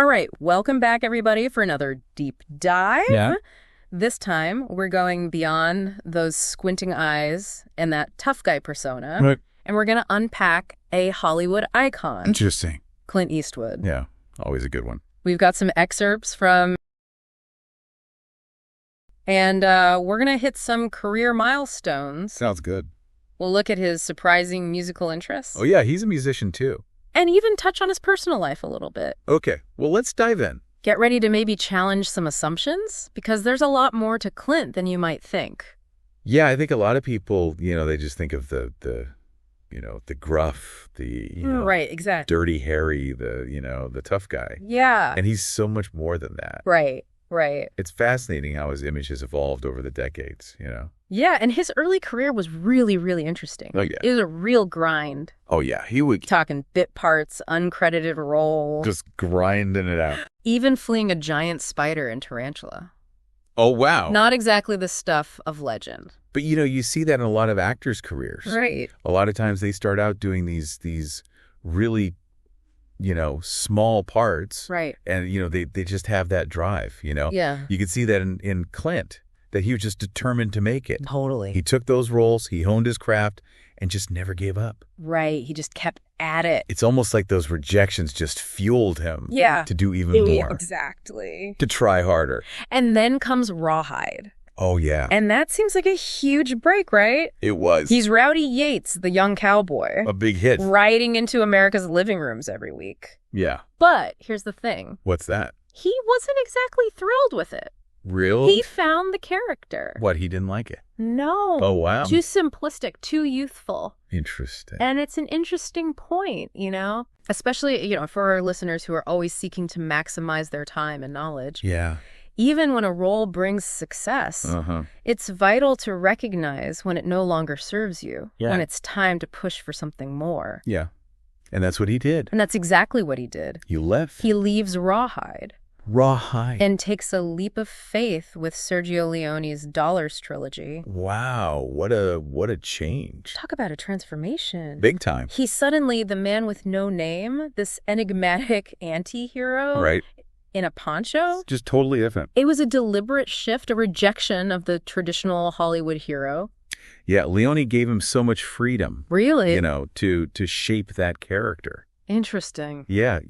All right, welcome back, everybody, for another deep dive. Yeah. This time, we're going beyond those squinting eyes and that tough guy persona, Right. and we're going to unpack a Hollywood icon, Interesting. Clint Eastwood. Yeah, always a good one. We've got some excerpts from, and we're going to hit some career milestones. Sounds good. We'll look at his surprising musical interests. Oh, yeah, he's a musician, too. And even touch on his personal life a little bit. Okay, well, let's dive in. Get ready to maybe challenge some assumptions, because there's a lot more to Clint than you might think. Yeah, I think a lot of people, they just think of the gruff, Right, exactly. dirty Harry, the tough guy. Yeah. And he's so much more than that. Right. It's fascinating how his image has evolved over the decades, Yeah, and his early career was really, really interesting. Oh, yeah. It was a real grind. Oh, yeah, he would Talking bit parts, uncredited role, just grinding it out. even fleeing a giant spider in Tarantula. Oh, wow. Not exactly the stuff of legend. But, you see that in a lot of actors' careers. Right. A lot of times they start out doing these really, small parts. Right. And, they just have that drive, Yeah. You could see that in Clint, that he was just determined to make it. Totally. He took those roles, he honed his craft, and just never gave up. Right. He just kept at it. It's almost like those rejections just fueled him Yeah. to do even more, Exactly. to try harder. And then comes Rawhide. Oh, yeah. And that seems like a huge break, right? It was He's Rowdy Yates, the young cowboy, a big hit. riding into America's living rooms every week. Yeah. But here's the thing. What's that? He wasn't exactly thrilled with it. Real? He found the character. What, he didn't like it? No. Oh, wow. Too simplistic, too youthful. Interesting. And it's an interesting point, Especially, for our listeners who are always seeking to maximize their time and knowledge. Yeah. Even when a role brings success, it's vital to recognize when it no longer serves you, when it's time to push for something more. Yeah. And that's what he did. And that's exactly what he did. You left. He leaves Rawhide. Rawhide. And takes a leap of faith with Sergio Leone's Dollars trilogy. Wow, what a change. Talk about a transformation. Big time. He's suddenly the man with no name, this enigmatic anti-hero. Right. In a poncho. Just totally different. It was a deliberate shift, a rejection of the traditional Hollywood hero. Yeah, Leone gave him so much freedom. Really? To shape that character. Interesting. Yeah,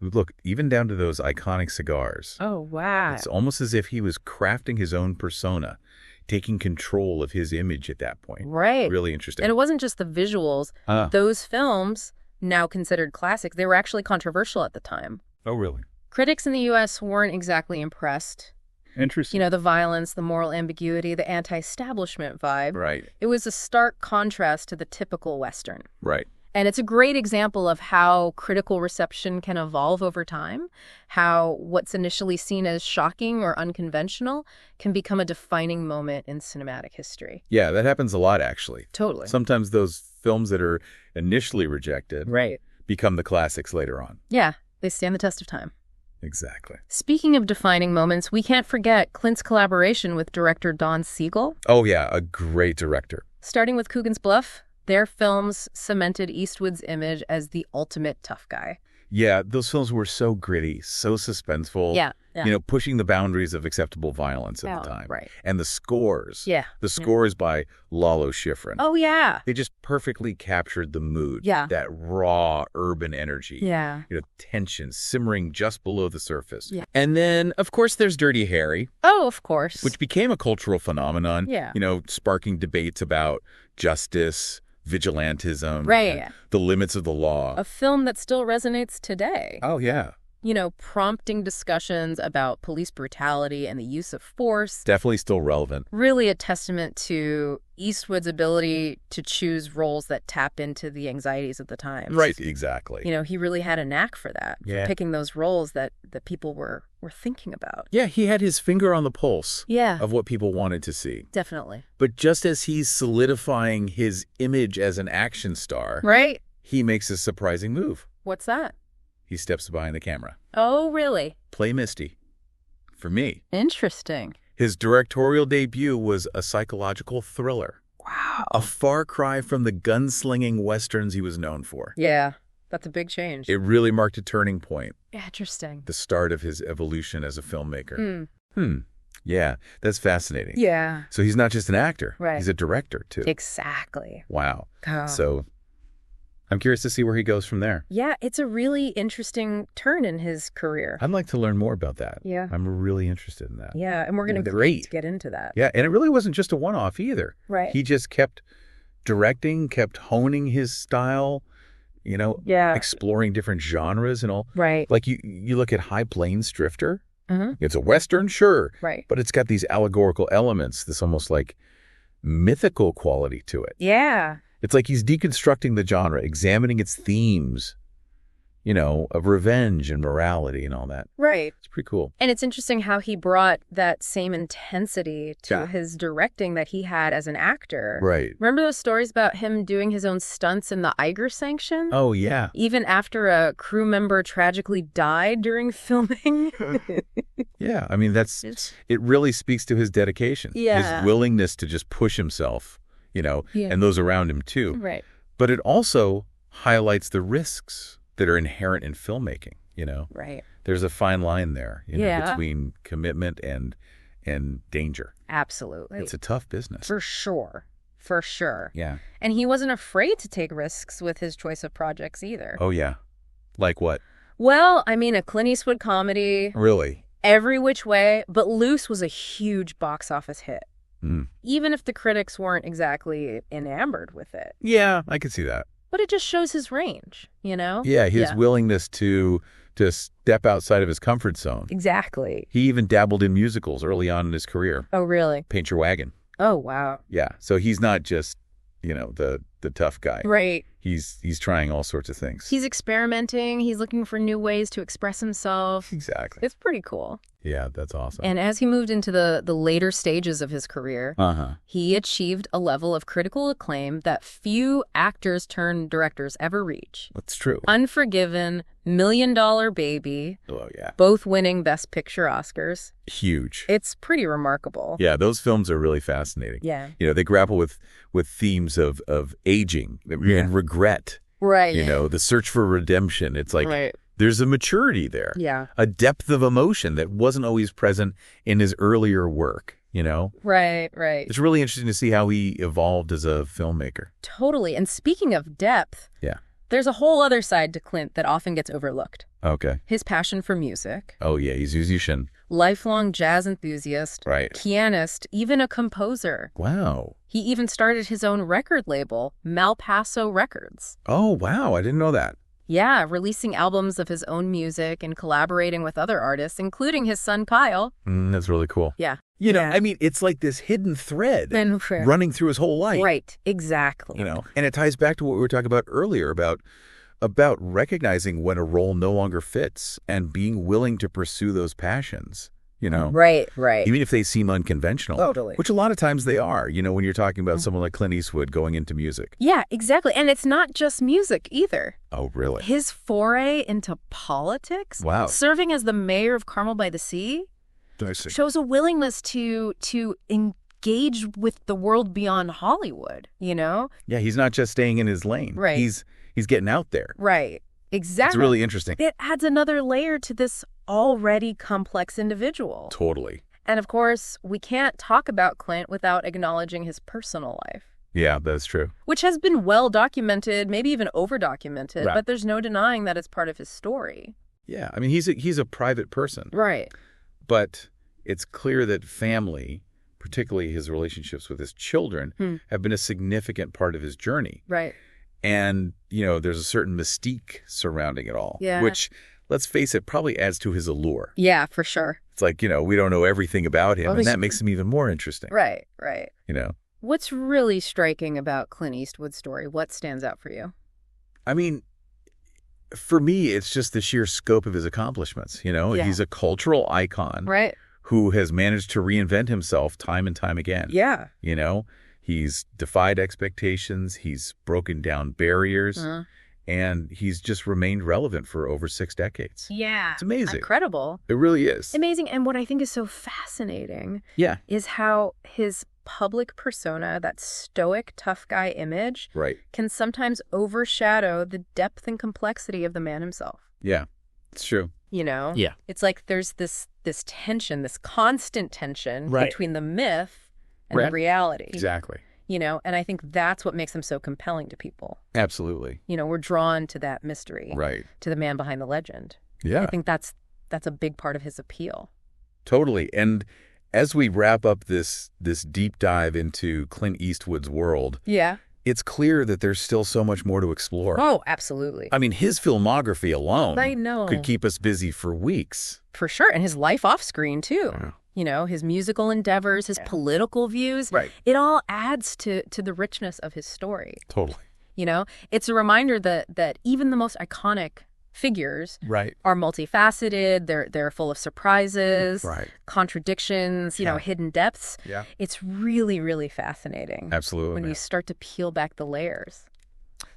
look, even down to those iconic cigars. Oh, wow. It's almost as if he was crafting his own persona, taking control of his image at that point. Right. Really interesting. And it wasn't just the visuals. Those films, now considered classics, they were actually controversial at the time. Oh, really? Critics in the U.S. weren't exactly impressed. Interesting. The violence, the moral ambiguity, the anti-establishment vibe. Right. It was a stark contrast to the typical Western. Right. And it's a great example of how critical reception can evolve over time, how what's initially seen as shocking or unconventional can become a defining moment in cinematic history. Yeah, that happens a lot, actually. Totally. Sometimes those films that are initially rejected become the classics later on. Yeah, they stand the test of time. Exactly. Speaking of defining moments, we can't forget Clint's collaboration with director Don Siegel. Oh, yeah, a great director. Starting with Coogan's Bluff, their films cemented Eastwood's image as the ultimate tough guy. Yeah, those films were so gritty, so suspenseful. Yeah. Pushing the boundaries of acceptable violence at the time. Right. And the scores. Yeah. The scores by Lalo Schifrin. Oh, yeah. They just perfectly captured the mood. Yeah. That raw urban energy. Yeah. Tension simmering just below the surface. Yeah. And then, of course, there's Dirty Harry. Oh, of course. Which became a cultural phenomenon. Yeah. Sparking debates about justice, vigilantism, right, the limits of the law. A film that still resonates today. Oh, yeah. Prompting discussions about police brutality and the use of force. Definitely still relevant. Really a testament to Eastwood's ability to choose roles that tap into the anxieties of the times. Right, exactly. He really had a knack for that, for picking those roles that people were thinking about. Yeah, he had his finger on the pulse of what people wanted to see. Definitely. But just as he's solidifying his image as an action star, right, he makes a surprising move. What's that? He steps behind the camera. Oh, really? Play Misty. For me. Interesting. His directorial debut was a psychological thriller. Wow. A far cry from the gunslinging westerns he was known for. Yeah. That's a big change. It really marked a turning point. Interesting. The start of his evolution as a filmmaker. Mm. Yeah, that's fascinating. Yeah. So he's not just an actor. Right. He's a director, too. Exactly. Wow. Oh. So I'm curious to see where he goes from there. Yeah, it's a really interesting turn in his career. I'd like to learn more about that. Yeah. I'm really interested in that. Yeah, and we're going to get into that. Yeah, and it really wasn't just a one-off either. Right. He just kept directing, kept honing his style, exploring different genres and all. Right. Like you look at High Plains Drifter. Mm-hmm. It's a Western, sure. Right. But it's got these allegorical elements, this almost like mythical quality to it. Yeah. It's like he's deconstructing the genre, examining its themes, of revenge and morality and all that. Right. It's pretty cool. And it's interesting how he brought that same intensity to his directing that he had as an actor. Right. Remember those stories about him doing his own stunts in the Iger sanction? Oh, yeah. Even after a crew member tragically died during filming? Yeah. I mean, it really speaks to his dedication. Yeah. His willingness to just push himself, and those around him too. Right. But it also highlights the risks that are inherent in filmmaking, Right. There's a fine line there, Yeah. between commitment and danger. Absolutely. It's a tough business. For sure. For sure. Yeah. And he wasn't afraid to take risks with his choice of projects either. Oh, yeah. Like what? Well, I mean, a Clint Eastwood comedy. Really? Every Which Way, but Loose was a huge box office hit. Even if the critics weren't exactly enamored with it. Yeah, I could see that. But it just shows his range, Yeah, his willingness to step outside of his comfort zone. Exactly. He even dabbled in musicals early on in his career. Oh, really? Paint Your Wagon. Oh, wow. Yeah, so he's not just, the tough guy. Right. He's trying all sorts of things. He's experimenting. He's looking for new ways to express himself. Exactly. It's pretty cool. Yeah, that's awesome. And as he moved into the later stages of his career, he achieved a level of critical acclaim that few actors turned directors ever reach. That's true. Unforgiven, $1 Million Baby. Oh, yeah. Both winning Best Picture Oscars. Huge. It's pretty remarkable. Yeah, those films are really fascinating. Yeah. They grapple with themes of aging and regret. Right. The search for redemption. It's like there's a maturity there. Yeah. A depth of emotion that wasn't always present in his earlier work, Right, right. It's really interesting to see how he evolved as a filmmaker. Totally. And speaking of depth, there's a whole other side to Clint that often gets overlooked. Okay. His passion for music. Oh, yeah, he's a musician. Lifelong jazz enthusiast. Right. Pianist, even a composer. Wow. He even started his own record label, Malpaso Records. Oh, wow, I didn't know that. Yeah, releasing albums of his own music and collaborating with other artists, including his son Kyle. That's really cool. Yeah. I mean, it's like this hidden thread running through his whole life. Right, exactly. And it ties back to what we were talking about earlier about recognizing when a role no longer fits and being willing to pursue those passions. Right. Even if they seem unconventional. Totally. Which a lot of times they are, when you're talking about someone like Clint Eastwood going into music. Yeah, exactly. And it's not just music either. Oh, really? His foray into politics, serving as the mayor of Carmel by the Sea, shows a willingness to engage with the world beyond Hollywood, Yeah, he's not just staying in his lane. Right. He's getting out there. Right. Exactly. It's really interesting. It adds another layer to this already complex individual. Totally. And of course, we can't talk about Clint without acknowledging his personal life. Yeah, that's true. Which has been well documented, maybe even over documented, but there's no denying that it's part of his story. Yeah, I mean, he's a private person. Right. But it's clear that family, particularly his relationships with his children, have been a significant part of his journey. Right. And, there's a certain mystique surrounding it all. Yeah. Which, let's face it, probably adds to his allure. Yeah, for sure. It's like, we don't know everything about him, and that makes him even more interesting. Right. What's really striking about Clint Eastwood's story? What stands out for you? I mean, for me, it's just the sheer scope of his accomplishments. He's a cultural icon. Right. Who has managed to reinvent himself time and time again. Yeah. He's defied expectations. He's broken down barriers. And he's just remained relevant for over 6 decades. Yeah. It's amazing. Incredible. It really is. Amazing. And what I think is so fascinating is how his public persona, that stoic, tough guy image, Right. can sometimes overshadow the depth and complexity of the man himself. Yeah, it's true. You know? Yeah. It's like there's this tension, this constant tension Right. between the myth and Right. the reality. Exactly. You know, and I think that's what makes him so compelling to people. Absolutely. You know, we're drawn to that mystery, Right. to the man behind the legend. Yeah. I think that's a big part of his appeal. Totally. And as we wrap up this deep dive into Clint Eastwood's world, Yeah. it's clear that there's still so much more to explore. Oh, absolutely. I mean, his filmography alone I know. could keep us busy for weeks. For sure. And his life off screen, too. Yeah. You know, his musical endeavors, his political views. Right. It all adds to the richness of his story. Totally. You know, it's a reminder that even the most iconic figures Right. are multifaceted. They're full of surprises, Right. contradictions, you know, Yeah. hidden depths. Yeah. It's really, really fascinating Absolutely. when man. you start to peel back the layers.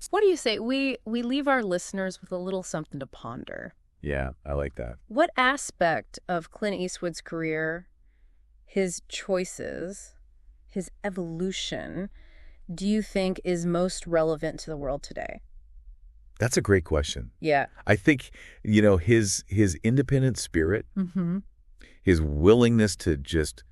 What do you say? We leave our listeners with a little something to ponder. Yeah, I like that. What aspect of Clint Eastwood's career, his choices, his evolution, do you think is most relevant to the world today? That's a great question. Yeah. I think, his independent spirit, Mm-hmm. his willingness to just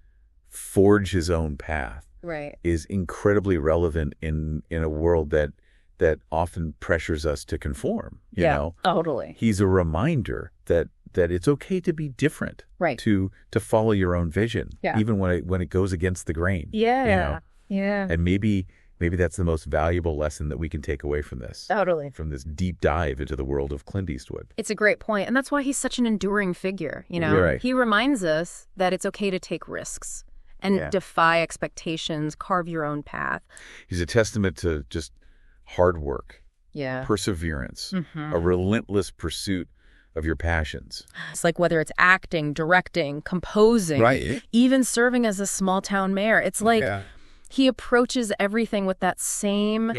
forge his own path Right. is incredibly relevant in a world that often pressures us to conform, you know? Totally. He's a reminder that it's okay to be different, Right. to follow your own vision, Yeah. even when it goes against the grain. Yeah. You know? Yeah. And maybe that's the most valuable lesson that we can take away from this. Totally. From this deep dive into the world of Clint Eastwood. It's a great point, and that's why he's such an enduring figure, you know? You're right. He reminds us that it's okay to take risks and Yeah. defy expectations, carve your own path. He's a testament to just hard work, Yeah. perseverance, Mhm. a relentless pursuit of your passions. It's like whether it's acting, directing, composing, Right. even serving as a small town mayor. It's like he approaches everything with that same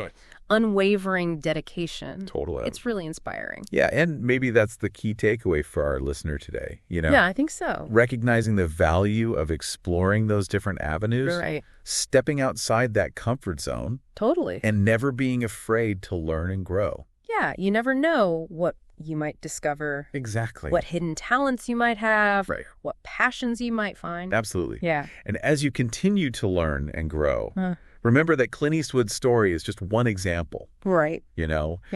unwavering dedication. Totally. It's really inspiring. Yeah, and maybe that's the key takeaway for our listener today, Yeah, I think so. Recognizing the value of exploring those different avenues, Right. stepping outside that comfort zone, Totally. and never being afraid to learn and grow. Yeah, you never know what you might discover, Exactly. what hidden talents you might have, Right. what passions you might find. Absolutely. Yeah. And as you continue to learn and grow, remember that Clint Eastwood's story is just one example, Right. Yeah.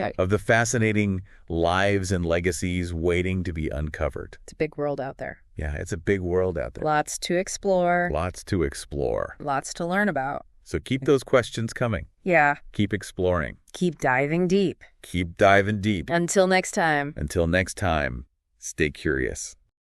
of of the fascinating lives and legacies waiting to be uncovered. It's a big world out there. Yeah, it's a big world out there. Lots to explore, Lots to explore. lots to learn about. So keep those questions coming. Yeah. Keep exploring. Keep diving deep. Keep diving deep. Until next time. Until next time, stay curious.